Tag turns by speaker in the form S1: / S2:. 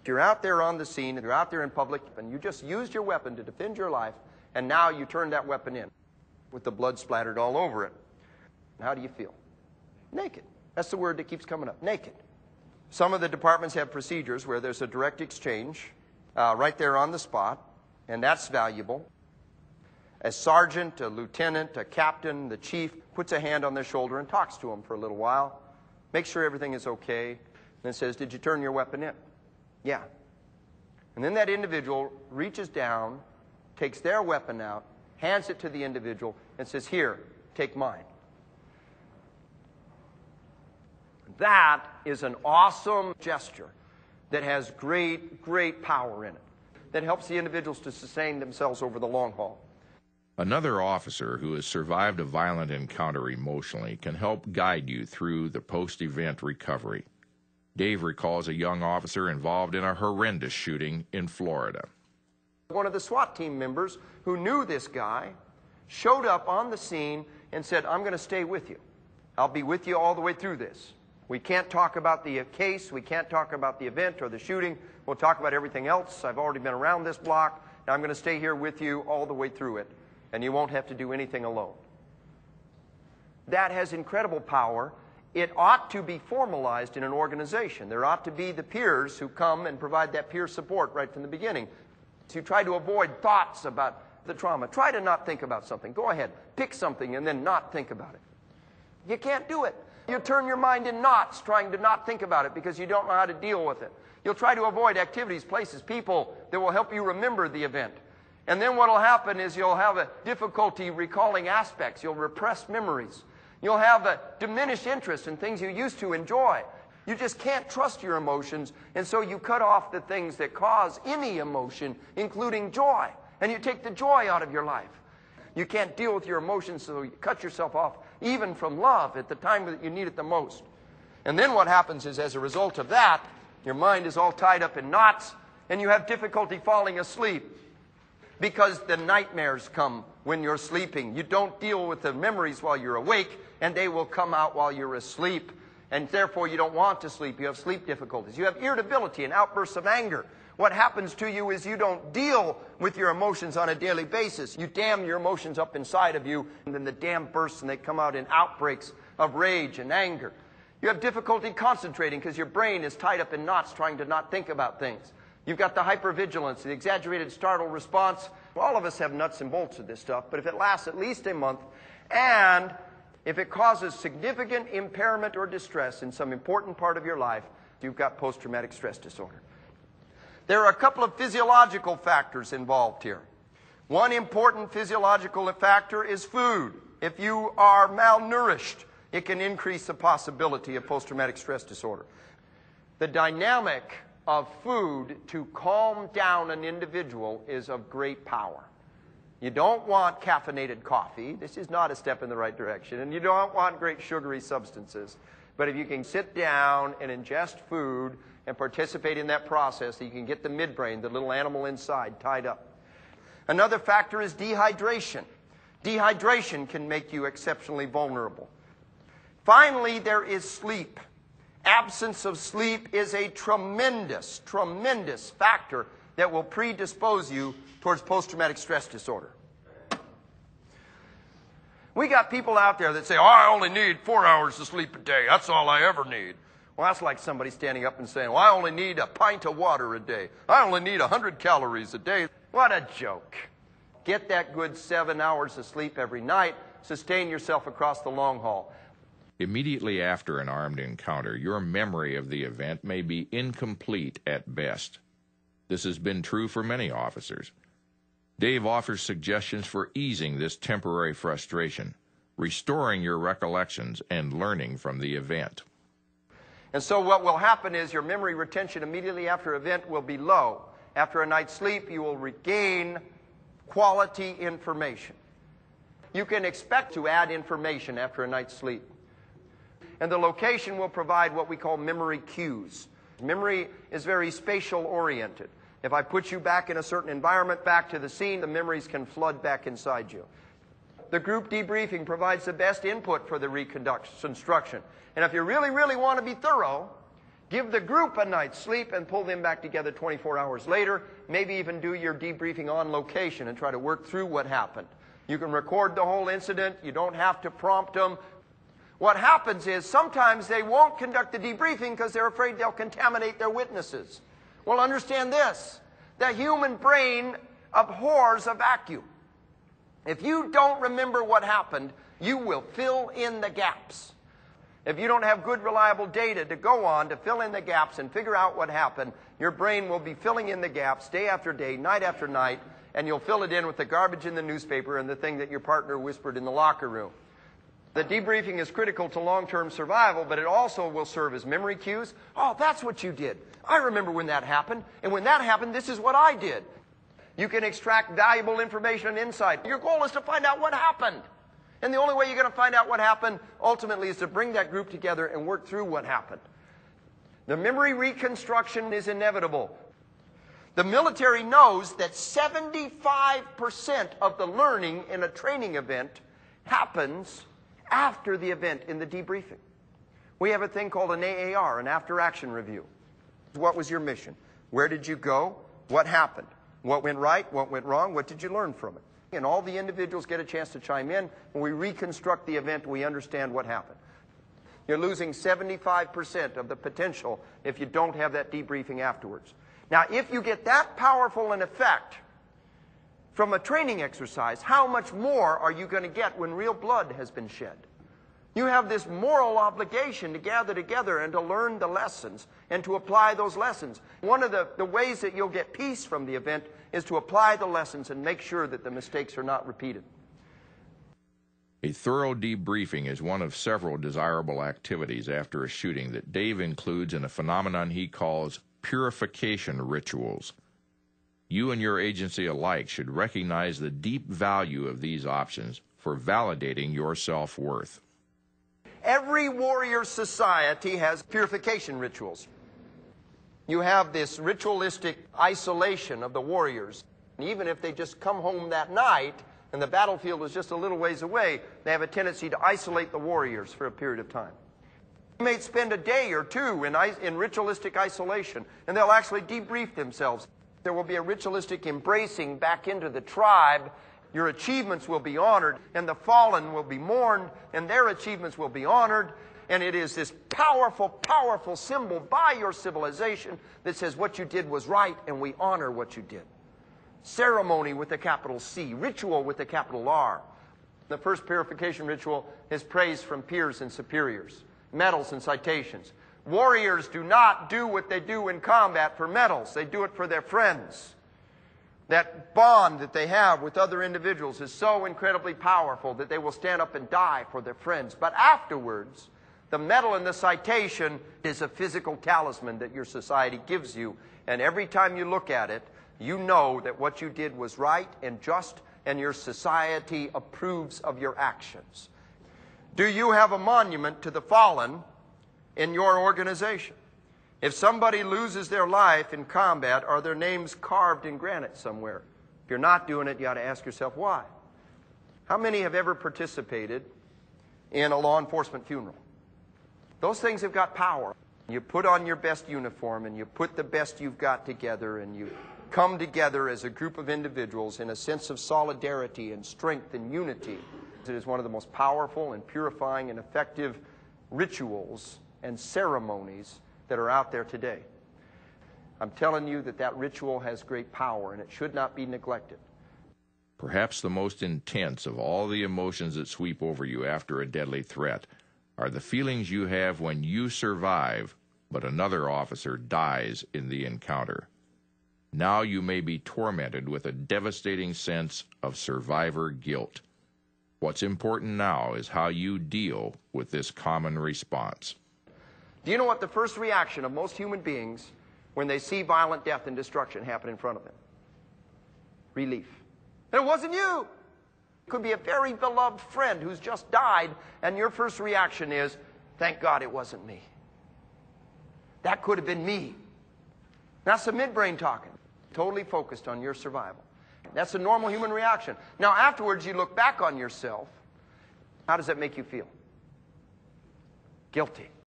S1: you're out there on the scene, and you're out there in public, and you just used your weapon to defend your life, and now you turn that weapon in with the blood splattered all over it. How do you feel? Naked. That's the word that keeps coming up, naked. Some of the departments have procedures where there's a direct exchange right there on the spot, and that's valuable. A sergeant, a lieutenant, a captain, the chief puts a hand on their shoulder and talks to them for a little while, makes sure everything is okay, and then says, did you turn your weapon in? Yeah. And then that individual reaches down, takes their weapon out, hands it to the individual, and says, here, take mine. That is an awesome gesture that has great, great power in it, that helps the individuals to sustain themselves over the long haul.
S2: Another officer who has survived a violent encounter emotionally can help guide you through the post-event recovery. Dave recalls a young officer involved in a horrendous shooting in Florida.
S1: One of the SWAT team members who knew this guy showed up on the scene and said, I'm going to stay with you. I'll be with you all the way through this. We can't talk about the case. We can't talk about the event or the shooting. We'll talk about everything else. I've already been around this block, and I'm going to stay here with you all the way through it, and you won't have to do anything alone. That has incredible power. It ought to be formalized in an organization. There ought to be the peers who come and provide that peer support right from the beginning. So you try to avoid thoughts about the trauma. Try to not think about something. Go ahead. Pick something and then not think about it. You can't do it. You turn your mind in knots trying to not think about it because you don't know how to deal with it. You'll try to avoid activities, places, people that will help you remember the event. And then what will happen is you'll have a difficulty recalling aspects. You'll repress memories. You'll have a diminished interest in things you used to enjoy. You just can't trust your emotions, and so you cut off the things that cause any emotion, including joy. And you take the joy out of your life. You can't deal with your emotions, so you cut yourself off even from love at the time that you need it the most. And then what happens is, as a result of that, your mind is all tied up in knots, and you have difficulty falling asleep because the nightmares come when you're sleeping. You don't deal with the memories while you're awake, and they will come out while you're asleep. And therefore, you don't want to sleep. You have sleep difficulties. You have irritability and outbursts of anger. What happens to you is you don't deal with your emotions on a daily basis. You dam your emotions up inside of you, and then the dam bursts and they come out in outbreaks of rage and anger. You have difficulty concentrating because your brain is tied up in knots trying to not think about things. You've got the hypervigilance, the exaggerated startle response. All of us have nuts and bolts of this stuff, but if it lasts at least a month, and if it causes significant impairment or distress in some important part of your life, you've got post-traumatic stress disorder. There are a couple of physiological factors involved here. One important physiological factor is food. If you are malnourished, it can increase the possibility of post-traumatic stress disorder. The dynamic of food to calm down an individual is of great power. You don't want caffeinated coffee. This is not a step in the right direction. And you don't want great sugary substances. But if you can sit down and ingest food and participate in that process, you can get the midbrain, the little animal inside, tied up. Another factor is dehydration. Dehydration can make you exceptionally vulnerable. Finally, there is sleep. Absence of sleep is a tremendous, tremendous factor that will predispose you towards post-traumatic stress disorder. We got people out there that say, oh, I only need 4 hours of sleep a day. That's all I ever need. Well, that's like somebody standing up and saying, well, I only need a pint of water a day. I only need 100 calories a day. What a joke. Get that good 7 hours of sleep every night. Sustain yourself across the long haul.
S2: Immediately after an armed encounter, your memory of the event may be incomplete at best. This has been true for many officers. Dave offers suggestions for easing this temporary frustration, restoring your recollections, and learning from the event.
S1: And so what will happen is your memory retention immediately after an event will be low. After a night's sleep, you will regain quality information. You can expect to add information after a night's sleep. And the location will provide what we call memory cues. Memory is very spatial oriented. If I put you back in a certain environment, back to the scene, the memories can flood back inside you. The group debriefing provides the best input for the reconstruction. And if you really, really want to be thorough, Give the group a night's sleep and pull them back together 24 hours later. Maybe even do your debriefing on location and try to work through what happened. You can record the whole incident. You don't have to prompt them. What happens is sometimes they won't conduct the debriefing because they're afraid they'll contaminate their witnesses. Well, understand this. The human brain abhors a vacuum. If you don't remember what happened, you will fill in the gaps. If you don't have good, reliable data to go on to fill in the gaps and figure out what happened, your brain will be filling in the gaps day after day, night after night, and you'll fill it in with the garbage in the newspaper and the thing that your partner whispered in the locker room. The debriefing is critical to long-term survival, but it also will serve as memory cues. Oh, that's what you did. I remember when that happened, and when that happened, this is what I did. You can extract valuable information and insight. Your goal is to find out what happened. And the only way you're going to find out what happened ultimately is to bring that group together and work through what happened. The memory reconstruction is inevitable. The military knows that 75% of the learning in a training event happens after the event in the debriefing. We have a thing called an AAR, an after-action review. What was your mission? Where did you go? What happened? What went right? What went wrong? What did you learn from it? And all the individuals get a chance to chime in. When we reconstruct the event, we understand what happened. You're losing 75% of the potential if you don't have that debriefing afterwards. Now, if you get that powerful an effect from a training exercise, how much more are you going to get when real blood has been shed? You have this moral obligation to gather together and to learn the lessons and to apply those lessons. One of the ways that you'll get peace from the event is to apply the lessons and make sure that the mistakes are not repeated.
S2: A thorough debriefing is one of several desirable activities after a shooting that Dave includes in a phenomenon he calls purification rituals. You and your agency alike should recognize the deep value of these options for validating your self-worth.
S1: Every warrior society has purification rituals. You have this ritualistic isolation of the warriors. And even if they just come home that night and the battlefield is just a little ways away, they have a tendency to isolate the warriors for a period of time. They may spend a day or two in ritualistic isolation, and they'll actually debrief themselves. There will be a ritualistic embracing back into the tribe. Your achievements will be honored, and the fallen will be mourned, and their achievements will be honored. And it is this powerful, powerful symbol by your civilization that says what you did was right, and we honor what you did. Ceremony with a capital C, ritual with a capital R. The first purification ritual is praise from peers and superiors, medals and citations. Warriors do not do what they do in combat for medals. They do it for their friends. That bond that they have with other individuals is so incredibly powerful that they will stand up and die for their friends. But afterwards, the medal and the citation is a physical talisman that your society gives you. And every time you look at it, you know that what you did was right and just, and your society approves of your actions. Do you have a monument to the fallen in your organization? If somebody loses their life in combat, are their names carved in granite somewhere? If you're not doing it, you ought to ask yourself why. How many have ever participated in a law enforcement funeral? Those things have got power. You put on your best uniform and you put the best you've got together and you come together as a group of individuals in a sense of solidarity and strength and unity. It is one of the most powerful and purifying and effective rituals and ceremonies that are out there today. I'm telling you that that ritual has great power and it should not be neglected.
S2: Perhaps the most intense of all the emotions that sweep over you after a deadly threat are the feelings you have when you survive, but another officer dies in the encounter. Now you may be tormented with a devastating sense of survivor guilt. What's important now is how you deal with this common response.
S1: Do you know what the first reaction of most human beings when they see violent death and destruction happen in front of them? Relief. And it wasn't you. It could be a very beloved friend who's just died, and your first reaction is, thank God it wasn't me. That could have been me. That's the midbrain talking. Totally focused on your survival. That's a normal human reaction. Now afterwards you look back on yourself. How does that make you feel? Guilty.